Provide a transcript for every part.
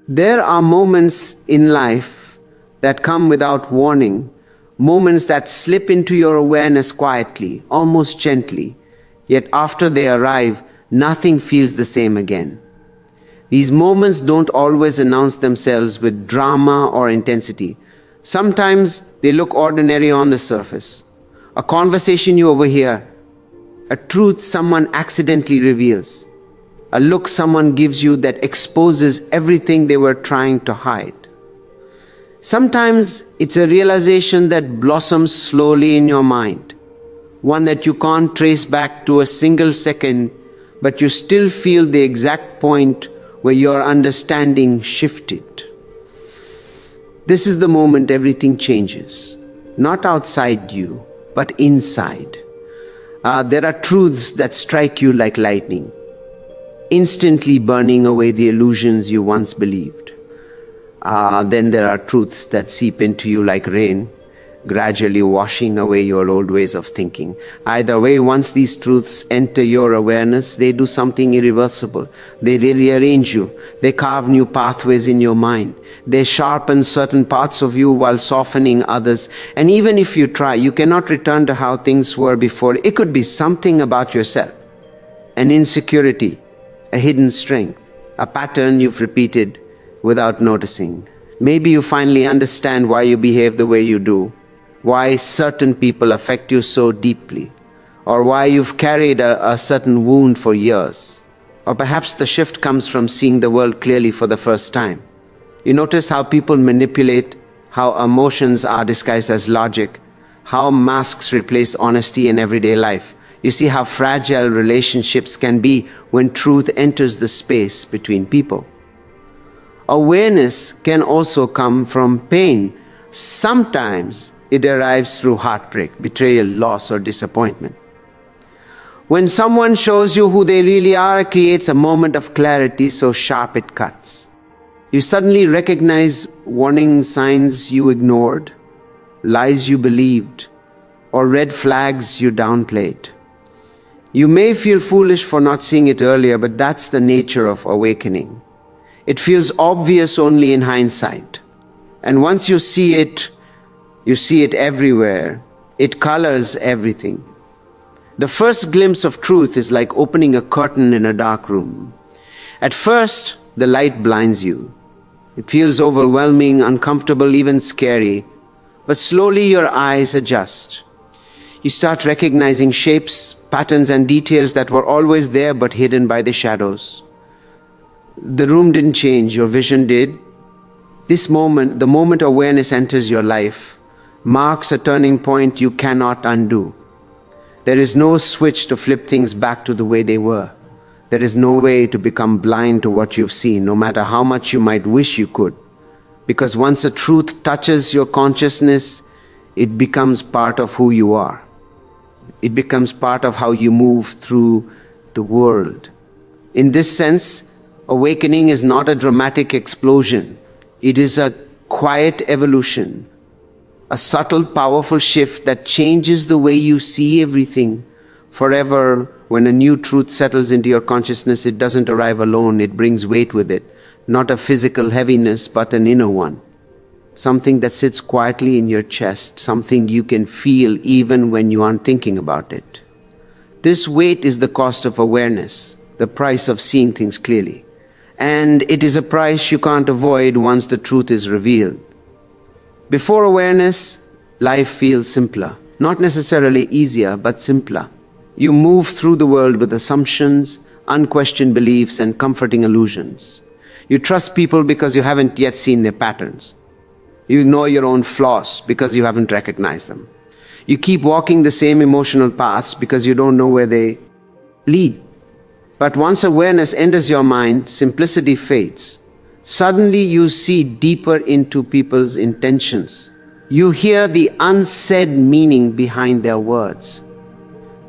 There are moments in life that come without warning, moments that slip into your awareness quietly, almost gently, yet after they arrive, nothing feels the same again. These moments don't always announce themselves with drama or intensity. Sometimes they look ordinary on the surface. A conversation you overhear, a truth someone accidentally reveals, a look someone gives you that exposes everything they were trying to hide. Sometimes it's a realization that blossoms slowly in your mind, one that you can't trace back to a single second, but you still feel the exact point where your understanding shifted. This is the moment everything changes, not outside you, but inside. There are truths that strike you like lightning, instantly burning away the illusions you once believed. Then there are truths that seep into you like rain, gradually washing away your old ways of thinking. Either way, once these truths enter your awareness, they do something irreversible. They rearrange you. They carve new pathways in your mind. They sharpen certain parts of you while softening others. And even if you try, you cannot return to how things were before. It could be something about yourself, an insecurity, a hidden strength, a pattern you've repeated without noticing. Maybe you finally understand why you behave the way you do, why certain people affect you so deeply, or why you've carried a certain wound for years. Or perhaps the shift comes from seeing the world clearly for the first time. You notice how people manipulate, how emotions are disguised as logic, how masks replace honesty in everyday life. You see how fragile relationships can be when truth enters the space between people. Awareness can also come from pain. Sometimes it arrives through heartbreak, betrayal, loss, or disappointment. When someone shows you who they really are, it creates a moment of clarity so sharp it cuts. You suddenly recognize warning signs you ignored, lies you believed, or red flags you downplayed. You may feel foolish for not seeing it earlier, but that's the nature of awakening. It feels obvious only in hindsight. And once you see it everywhere. It colors everything. The first glimpse of truth is like opening a curtain in a dark room. At first, the light blinds you. It feels overwhelming, uncomfortable, even scary. But slowly your eyes adjust. You start recognizing shapes, patterns, and details that were always there but hidden by the shadows. The room didn't change, your vision did. This moment, the moment awareness enters your life, marks a turning point you cannot undo. There is no switch to flip things back to the way they were. There is no way to become blind to what you've seen, no matter how much you might wish you could. Because once a truth touches your consciousness, it becomes part of who you are. It becomes part of how you move through the world. In this sense, awakening is not a dramatic explosion. It is a quiet evolution, a subtle, powerful shift that changes the way you see everything forever. When a new truth settles into your consciousness, it doesn't arrive alone, it brings weight with it. Not a physical heaviness, but an inner one. Something that sits quietly in your chest, something you can feel even when you aren't thinking about it. This weight is the cost of awareness, the price of seeing things clearly. And it is a price you can't avoid once the truth is revealed. Before awareness, life feels simpler. Not necessarily easier, but simpler. You move through the world with assumptions, unquestioned beliefs, and comforting illusions. You trust people because you haven't yet seen their patterns. You ignore your own flaws because you haven't recognized them. You keep walking the same emotional paths because you don't know where they lead. But once awareness enters your mind, simplicity fades. Suddenly you see deeper into people's intentions. You hear the unsaid meaning behind their words.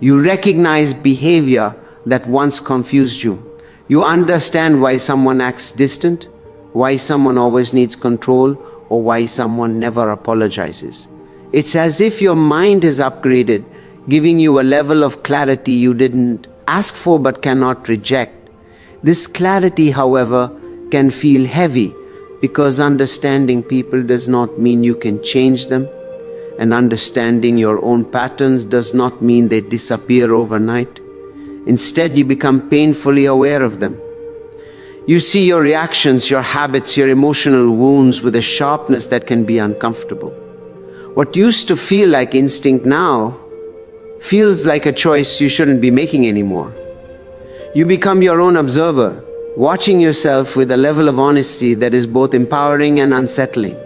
You recognize behavior that once confused you. You understand why someone acts distant, why someone always needs control, or why someone never apologizes. It's as if your mind is upgraded, giving you a level of clarity you didn't ask for but cannot reject. This clarity, however, can feel heavy, Because understanding people does not mean you can change them, and understanding your own patterns does not mean they disappear overnight. Instead, you become painfully aware of them. You see your reactions, your habits, your emotional wounds with a sharpness that can be uncomfortable. What used to feel like instinct now feels like a choice you shouldn't be making anymore. You become your own observer, watching yourself with a level of honesty that is both empowering and unsettling.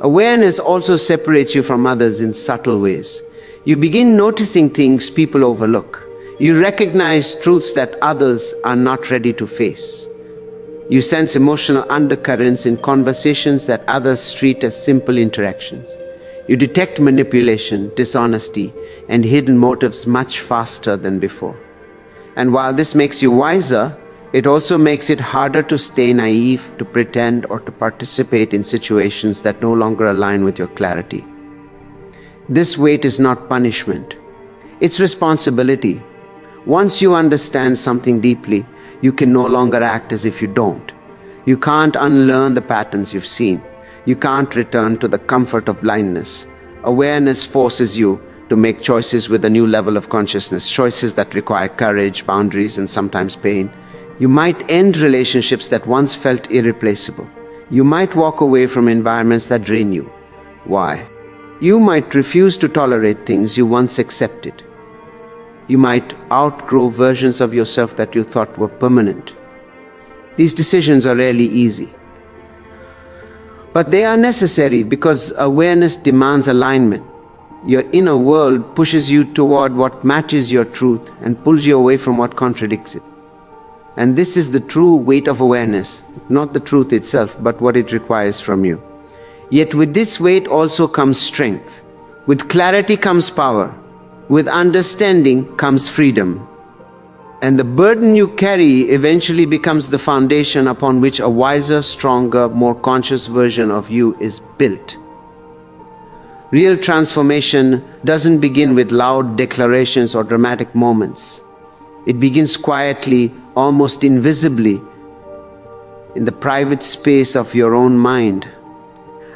Awareness also separates you from others in subtle ways. You begin noticing things people overlook. You recognize truths that others are not ready to face. You sense emotional undercurrents in conversations that others treat as simple interactions. You detect manipulation, dishonesty, and hidden motives much faster than before. And while this makes you wiser, it also makes it harder to stay naive, to pretend, or to participate in situations that no longer align with your clarity. This weight is not punishment. It's responsibility. Once you understand something deeply, you can no longer act as if you don't. You can't unlearn the patterns you've seen. You can't return to the comfort of blindness. Awareness forces you to make choices with a new level of consciousness, choices that require courage, boundaries, and sometimes pain. You might end relationships that once felt irreplaceable. You might walk away from environments that drain you. Why? You might refuse to tolerate things you once accepted. You might outgrow versions of yourself that you thought were permanent. These decisions are rarely easy. But they are necessary because awareness demands alignment. Your inner world pushes you toward what matches your truth and pulls you away from what contradicts it. And this is the true weight of awareness, not the truth itself, but what it requires from you. Yet with this weight also comes strength. With clarity comes power. With understanding comes freedom. And the burden you carry eventually becomes the foundation upon which a wiser, stronger, more conscious version of you is built. Real transformation doesn't begin with loud declarations or dramatic moments. It begins quietly, almost invisibly, in the private space of your own mind.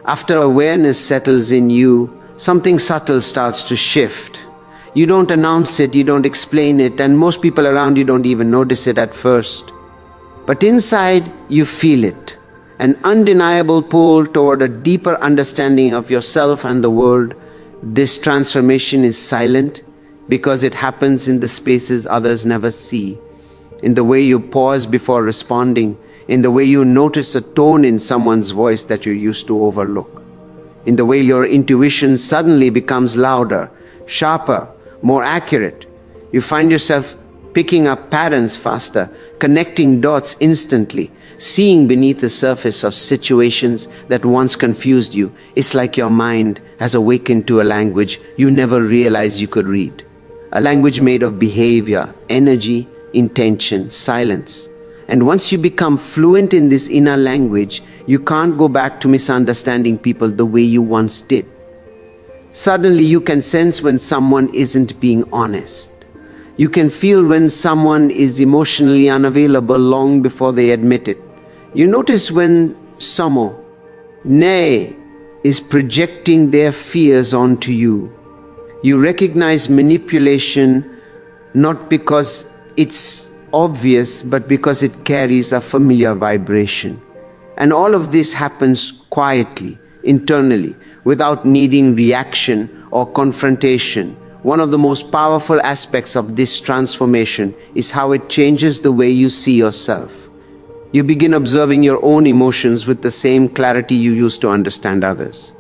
After awareness settles in you, something subtle starts to shift. You don't announce it, you don't explain it, and most people around you don't even notice it at first. But inside, you feel it. An undeniable pull toward a deeper understanding of yourself and the world. This transformation is silent because it happens in the spaces others never see. In the way you pause before responding, in the way you notice a tone in someone's voice that you used to overlook, in the way your intuition suddenly becomes louder, sharper, more accurate. You find yourself picking up patterns faster, connecting dots instantly, seeing beneath the surface of situations that once confused you. It's like your mind has awakened to a language you never realized you could read. A language made of behavior, energy, intention, silence. And once you become fluent in this inner language, you can't go back to misunderstanding people the way you once did. Suddenly you can sense when someone isn't being honest. You can feel when someone is emotionally unavailable long before they admit it. You notice when someone, nay, is projecting their fears onto you. You recognize manipulation not because it's obvious, but because it carries a familiar vibration. And all of this happens quietly, internally, without needing reaction or confrontation. One of the most powerful aspects of this transformation is how it changes the way you see yourself. You begin observing your own emotions with the same clarity you used to understand others.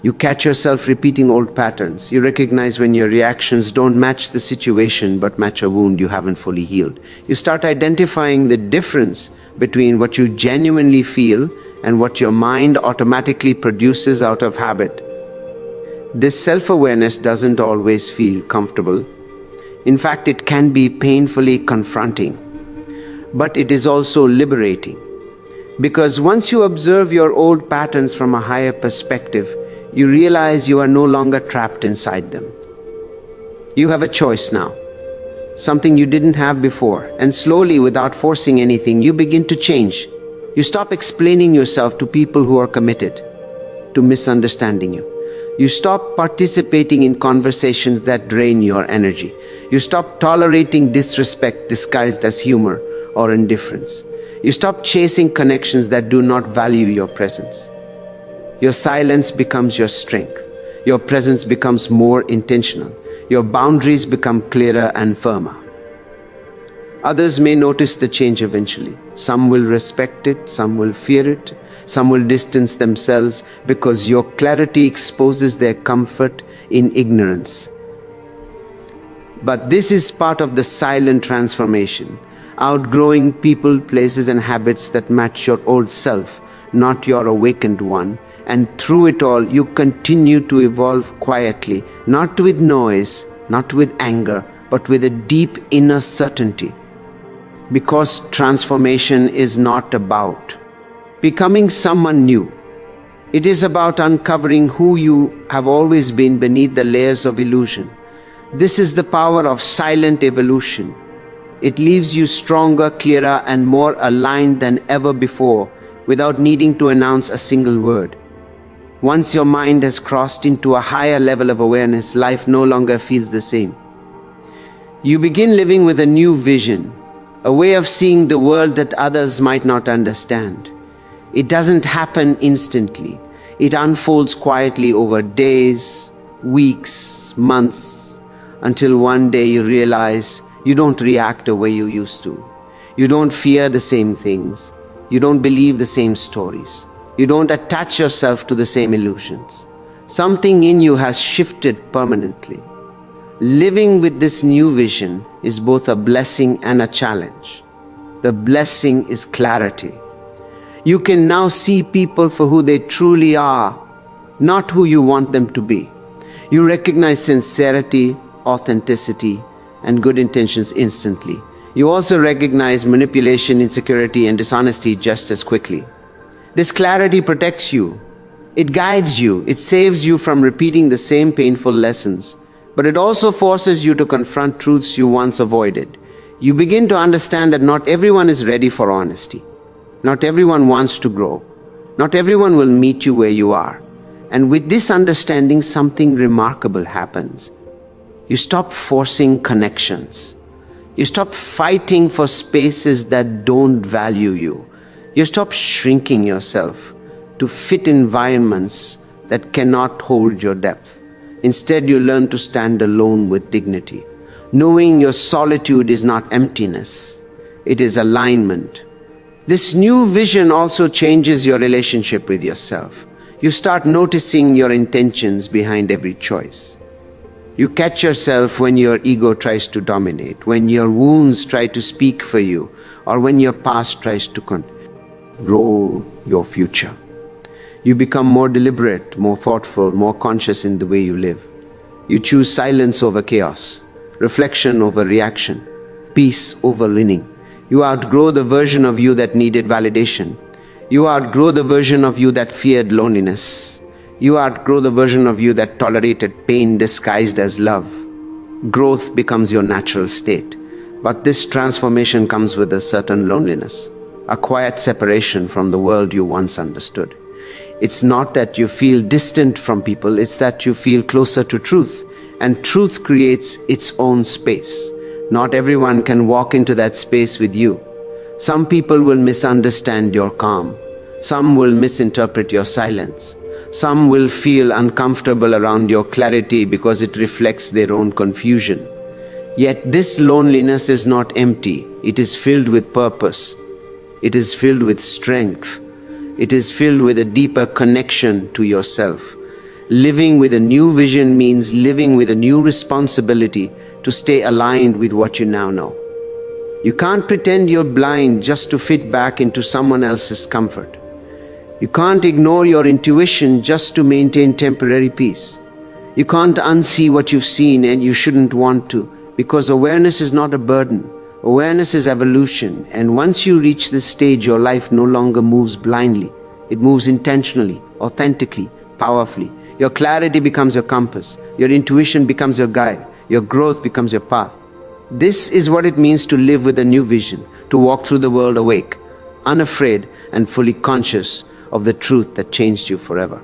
You catch yourself repeating old patterns. You recognize when your reactions don't match the situation but match a wound you haven't fully healed. You start identifying the difference between what you genuinely feel and what your mind automatically produces out of habit. This self-awareness doesn't always feel comfortable. In fact, it can be painfully confronting. But it is also liberating. Because once you observe your old patterns from a higher perspective, you realize you are no longer trapped inside them. You have a choice now, something you didn't have before, and slowly, without forcing anything, you begin to change. You stop explaining yourself to people who are committed to misunderstanding you. You stop participating in conversations that drain your energy. You stop tolerating disrespect disguised as humor or indifference. You stop chasing connections that do not value your presence. Your silence becomes your strength. Your presence becomes more intentional. Your boundaries become clearer and firmer. Others may notice the change eventually. Some will respect it, some will fear it, some will distance themselves because your clarity exposes their comfort in ignorance. But this is part of the silent transformation, outgrowing people, places, and habits that match your old self, not your awakened one. And through it all, you continue to evolve quietly, not with noise, not with anger, but with a deep inner certainty. Because transformation is not about becoming someone new. It is about uncovering who you have always been beneath the layers of illusion. This is the power of silent evolution. It leaves you stronger, clearer, and more aligned than ever before, without needing to announce a single word. Once your mind has crossed into a higher level of awareness, life no longer feels the same. You begin living with a new vision, a way of seeing the world that others might not understand. It doesn't happen instantly. It unfolds quietly over days, weeks, months, until one day you realize you don't react the way you used to. You don't fear the same things. You don't believe the same stories. You don't attach yourself to the same illusions. Something in you has shifted permanently. Living with this new vision is both a blessing and a challenge. The blessing is clarity. You can now see people for who they truly are, not who you want them to be. You recognize sincerity, authenticity, and good intentions instantly. You also recognize manipulation, insecurity, and dishonesty just as quickly. This clarity protects you. It guides you. It saves you from repeating the same painful lessons. But it also forces you to confront truths you once avoided. You begin to understand that not everyone is ready for honesty. Not everyone wants to grow. Not everyone will meet you where you are. And with this understanding, something remarkable happens. You stop forcing connections. You stop fighting for spaces that don't value you. You stop shrinking yourself to fit environments that cannot hold your depth. Instead, you learn to stand alone with dignity, knowing your solitude is not emptiness, it is alignment. This new vision also changes your relationship with yourself. You start noticing your intentions behind every choice. You catch yourself when your ego tries to dominate, when your wounds try to speak for you, or when your past tries to control your future. You become more deliberate, more thoughtful, more conscious in the way you live. You choose silence over chaos, reflection over reaction, peace over winning. You outgrow the version of you that needed validation. You outgrow the version of you that feared loneliness. You outgrow the version of you that tolerated pain disguised as love. Growth becomes your natural state. But this transformation comes with a certain loneliness, a quiet separation from the world you once understood. It's not that you feel distant from people, it's that you feel closer to truth, and truth creates its own space. Not everyone can walk into that space with you. Some people will misunderstand your calm. Some will misinterpret your silence. Some will feel uncomfortable around your clarity because it reflects their own confusion. Yet this loneliness is not empty. It is filled with purpose. It is filled with strength. It is filled with a deeper connection to yourself. Living with a new vision means living with a new responsibility to stay aligned with what you now know. You can't pretend you're blind just to fit back into someone else's comfort. You can't ignore your intuition just to maintain temporary peace. You can't unsee what you've seen, and you shouldn't want to, because awareness is not a burden. Awareness is evolution, and once you reach this stage, your life no longer moves blindly. It moves intentionally, authentically, powerfully. Your clarity becomes your compass. Your intuition becomes your guide. Your growth becomes your path. This is what it means to live with a new vision, to walk through the world awake, unafraid and fully conscious of the truth that changed you forever.